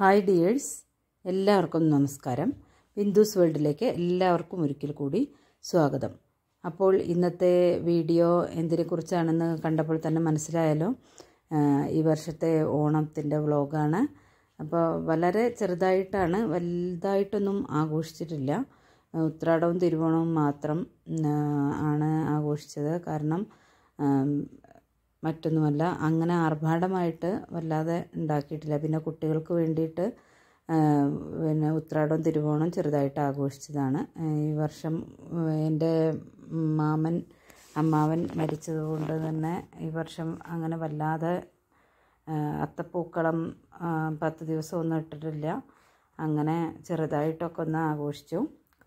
Hi dears, എല്ലാവർക്കും നമസ്കാരം. ബിന്ദുസ് വേൾഡിലേക്ക് എല്ലാവർക്കും ഒരിക്കൽ കൂടി സ്വാഗതം. അപ്പോൾ ഇന്നത്തെ വീഡിയോ എന്തിനെക്കുറിച്ചാണെന്ന് കണ്ടപ്പോൾ തന്നെ മനസ്സിലായല്ലോ. ഈ വർഷത്തെ ഓണത്തിൻ്റെ വ്ളോഗാണ്. അപ്പോൾ വളരെ ചെറുതായിട്ടാണ്, വലുതായിട്ടൊന്നും ആഘോഷിച്ചിട്ടില്ല. ഉത്രാടവും തിരുവോണവും മാത്രം ആണ് ആഘോഷിച്ചത്. കാരണം മറ്റൊന്നുമല്ല, അങ്ങനെ ആർഭാടമായിട്ട് വല്ലാതെ ഉണ്ടാക്കിയിട്ടില്ല. പിന്നെ കുട്ടികൾക്ക് വേണ്ടിയിട്ട് പിന്നെ ഉത്രാടവും തിരുവോണം ചെറുതായിട്ട് ആഘോഷിച്ചതാണ്. ഈ വർഷം എൻ്റെ അമ്മാവൻ മരിച്ചതുകൊണ്ട് തന്നെ ഈ വർഷം അങ്ങനെ വല്ലാതെ അത്തപ്പൂക്കളം 10 ദിവസമൊന്നും ഇട്ടിട്ടില്ല. അങ്ങനെ ചെറുതായിട്ടൊക്കെ ഒന്ന് ആഘോഷിച്ചു.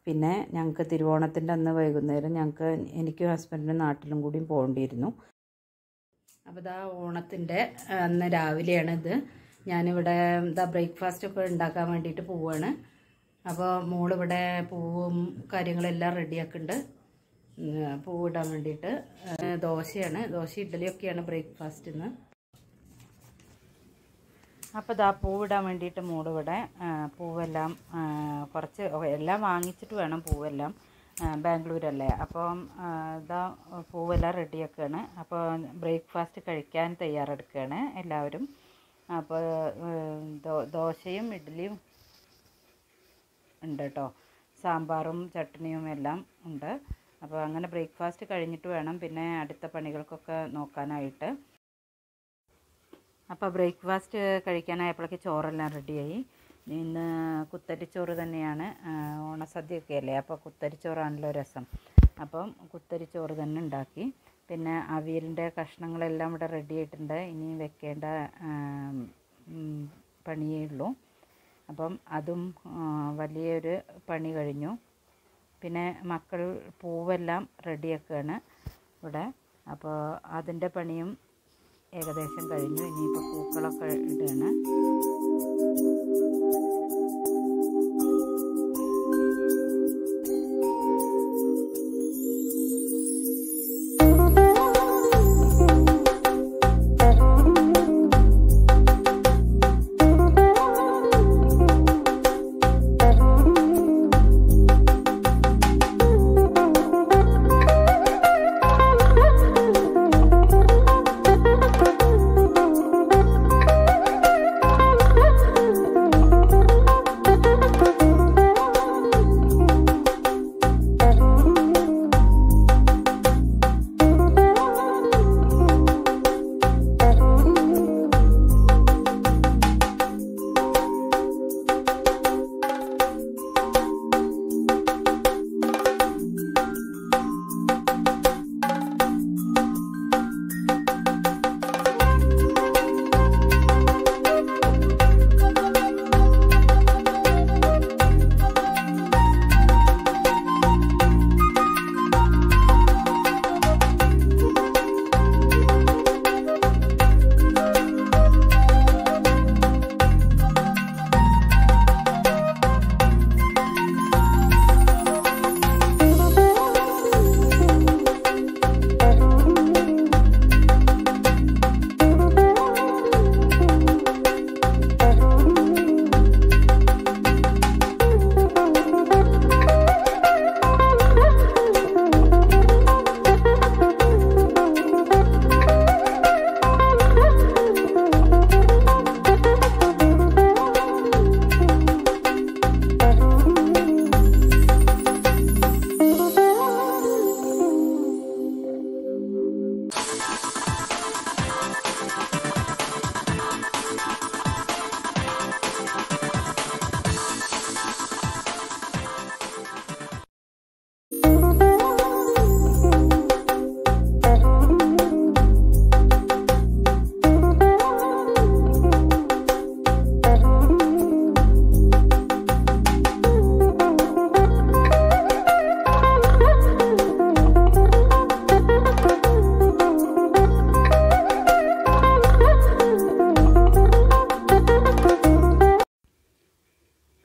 പിന്നെ ഞങ്ങൾക്ക് തിരുവോണത്തിൻ്റെ അന്ന് വൈകുന്നേരം എനിക്കും ഹസ്ബൻഡിനും നാട്ടിലും കൂടിയും പോകേണ്ടിയിരുന്നു. അപ്പോൾ ഇതാ ഓണത്തിൻ്റെ അന്ന് രാവിലെയാണിത്. ഞാനിവിടെ ബ്രേക്ക്ഫാസ്റ്റൊക്കെ ഉണ്ടാക്കാൻ വേണ്ടിയിട്ട് പോവുകയാണ്. അപ്പോൾ മോളിവിടെ പൂവും കാര്യങ്ങളെല്ലാം റെഡിയാക്കുന്നുണ്ട്. പൂവിടാൻ വേണ്ടിയിട്ട് ദോശ ഇഡ്ഡലിയൊക്കെയാണ് ബ്രേക്ക്ഫാസ്റ്റ് ഇന്ന്. അപ്പോൾ ഇതാ പൂവിടാൻ വേണ്ടിയിട്ട് മോളിവിടെ പൂവെല്ലാം കുറച്ച് എല്ലാം വാങ്ങിച്ചിട്ട് വേണം. പൂവെല്ലാം ബാംഗ്ലൂരല്ലേ, അപ്പം ഇതാ പൂവെല്ലാം റെഡിയാക്കുകയാണ്. അപ്പോൾ ബ്രേക്ക്ഫാസ്റ്റ് കഴിക്കാൻ തയ്യാറെടുക്കുകയാണ് എല്ലാവരും. അപ്പോൾ ദോശയും ഇഡ്ഡലിയും ഉണ്ട് കേട്ടോ, സാമ്പാറും ചട്നിയും എല്ലാം ഉണ്ട്. അപ്പോൾ അങ്ങനെ ബ്രേക്ക്ഫാസ്റ്റ് കഴിഞ്ഞിട്ട് വേണം പിന്നെ അടുത്ത പണികൾക്കൊക്കെ നോക്കാനായിട്ട്. അപ്പോൾ ബ്രേക്ക്ഫാസ്റ്റ് കഴിക്കാനായപ്പോഴേക്ക് ചോറെല്ലാം റെഡിയായി. ഇന്ന് കുത്തരിച്ചോറ് തന്നെയാണ്, ഓണസദ്യയൊക്കെ അല്ലേ, അപ്പോൾ കുത്തരിച്ചോറാണല്ലോ രസം. അപ്പം കുത്തരിച്ചോറ് തന്നെ ഉണ്ടാക്കി. പിന്നെ അവിയലിൻ്റെ കഷ്ണങ്ങളെല്ലാം ഇവിടെ റെഡി ആയിട്ടുണ്ട്. ഇനി വെക്കേണ്ട പണിയേ ഉള്ളൂ. അപ്പം അതും വലിയൊരു പണി കഴിഞ്ഞു. പിന്നെ മക്കൾ പൂവെല്ലാം റെഡിയാക്കുകയാണ് ഇവിടെ. അപ്പോൾ അതിൻ്റെ പണിയും ഏകദേശം കഴിഞ്ഞു. ഇനിയിപ്പോൾ പൂക്കളൊക്കെ ഇടുകയാണ്.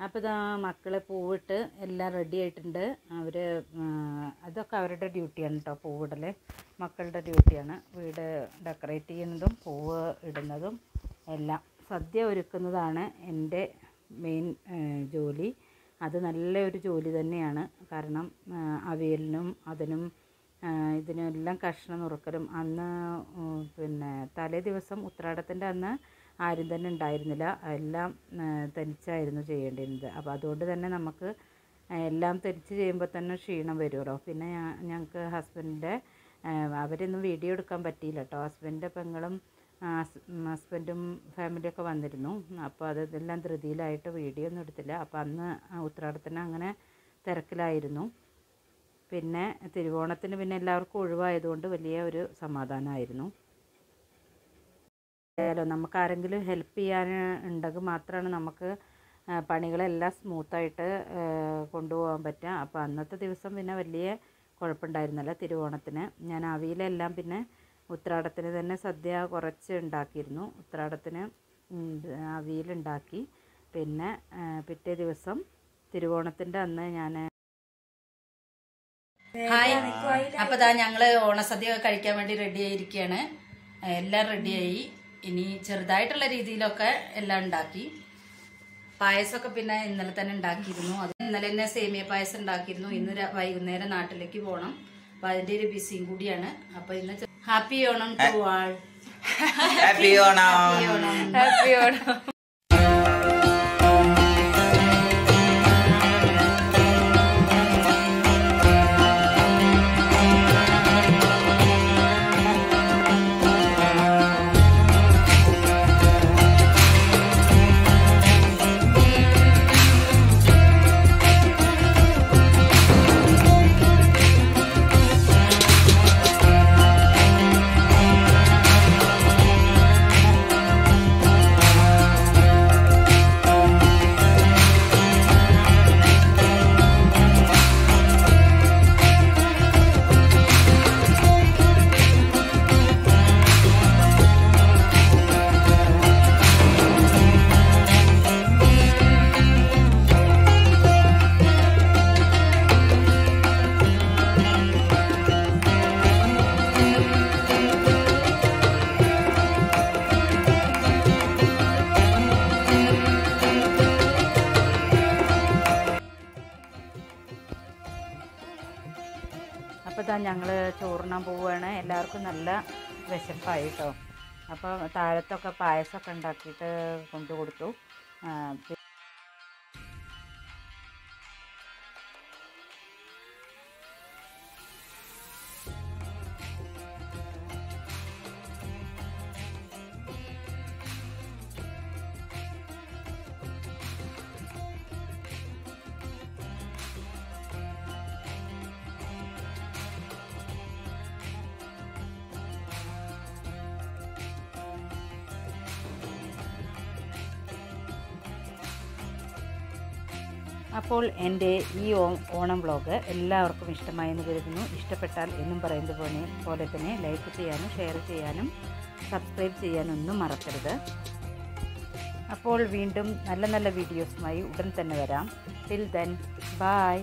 അപ്പോൾ ഇതാ മക്കളെ പൂവിട്ട് എല്ലാം റെഡി ആയിട്ടുണ്ട്. അതൊക്കെ അവരുടെ ഡ്യൂട്ടിയാണ് കേട്ടോ, പൂവിടൽ മക്കളുടെ ഡ്യൂട്ടിയാണ്. വീട് ഡെക്കറേറ്റ് ചെയ്യുന്നതും പൂവ് ഇടുന്നതും എല്ലാം. സദ്യ ഒരുക്കുന്നതാണ് എൻ്റെ മെയിൻ ജോലി. അത് നല്ലൊരു ജോലി തന്നെയാണ്. കാരണം അവിയലിനും അതിനും ഇതിനെല്ലാം കഷ്ണം നുറുക്കലും. അന്ന് പിന്നെ തലേ ദിവസം ഉത്രാടത്തിൻ്റെ അന്ന് ആരും തന്നെ ഉണ്ടായിരുന്നില്ല. എല്ലാം തനിച്ചായിരുന്നു ചെയ്യേണ്ടിയിരുന്നത്. അപ്പോൾ അതുകൊണ്ട് തന്നെ നമുക്ക് എല്ലാം തനിച്ച് ചെയ്യുമ്പോൾ തന്നെ ക്ഷീണം വരുമല്ലോ. പിന്നെ ഞങ്ങൾക്ക് ഹസ്ബൻഡിൻ്റെ അവരൊന്നും വീഡിയോ എടുക്കാൻ പറ്റിയില്ല കേട്ടോ. ഹസ്ബൻഡിൻ്റെ പെങ്ങളും ഹസ്ബൻഡും ഫാമിലിയൊക്കെ വന്നിരുന്നു. അപ്പോൾ അതെല്ലാം ധൃതിയിലായിട്ട് വീഡിയോ ഒന്നും എടുത്തില്ല. അപ്പോൾ അന്ന് ഉത്രാടത്തിന് അങ്ങനെ തിരക്കിലായിരുന്നു. പിന്നെ തിരുവോണത്തിന് പിന്നെ എല്ലാവർക്കും ഒഴിവായതുകൊണ്ട് വലിയ ഒരു സമാധാനമായിരുന്നു. നമുക്ക് ആരെങ്കിലും ഹെൽപ്പ് ചെയ്യാൻ ഉണ്ടെങ്കിൽ മാത്രമാണ് നമുക്ക് പണികളെല്ലാം സ്മൂത്തായിട്ട് കൊണ്ടുപോകാൻ പറ്റുക. അപ്പോൾ അന്നത്തെ ദിവസം പിന്നെ വലിയ കുഴപ്പമുണ്ടായിരുന്നില്ല. തിരുവോണത്തിന് ഞാൻ അവിയലെല്ലാം പിന്നെ ഉത്രാടത്തിന് തന്നെ സദ്യ കുറച്ച് ഉണ്ടാക്കിയിരുന്നു. ഉത്രാടത്തിന് അവിയലുണ്ടാക്കി. പിന്നെ പിറ്റേ ദിവസം തിരുവോണത്തിൻ്റെ അന്ന് ഞാൻ അപ്പോൾ ഇതാ ഞങ്ങൾ ഓണസദ്യ കഴിക്കാൻ വേണ്ടി റെഡി ആയിരിക്കുകയാണ്. എല്ലാം റെഡിയായി. ഇനി ചെറുതായിട്ടുള്ള രീതിയിലൊക്കെ എല്ലാം ഉണ്ടാക്കി. പായസമൊക്കെ പിന്നെ ഇന്നലെ തന്നെ ഉണ്ടാക്കിയിരുന്നു. അത് ഇന്നലെ തന്നെ സേമിയ പായസം ഉണ്ടാക്കിയിരുന്നു. ഇന്ന് വൈകുന്നേരം നാട്ടിലേക്ക് പോകണം. അപ്പോൾ അതിൻ്റെ ഒരു ബിസിയും കൂടിയാണ്. അപ്പോൾ ഇന്ന് happy Onam to all. Happy Onam. Happy Onam. അപ്പോൾ ഇതാ ഞങ്ങൾ ചോറിനാൻ പോവുകയാണ്. എല്ലാവർക്കും നല്ല വിശപ്പായി കേട്ടോ. അപ്പോൾ താഴത്തൊക്കെ പായസമൊക്കെ ഉണ്ടാക്കിയിട്ട് കൊണ്ടു കൊടുത്തു. അപ്പോൾ എൻ്റെ ഈ ഓണം വ്ളോഗ് എല്ലാവർക്കും ഇഷ്ടമായെന്ന് കരുതുന്നു. ഇഷ്ടപ്പെട്ടാൽ എന്നും പറയുന്നത് പോലെ തന്നെ ലൈക്ക് ചെയ്യാനും ഷെയർ ചെയ്യാനും സബ്സ്ക്രൈബ് ചെയ്യാനൊന്നും മറക്കരുത്. അപ്പോൾ വീണ്ടും നല്ല നല്ല വീഡിയോസുമായി ഉടൻ തന്നെ വരാം. Till then bye.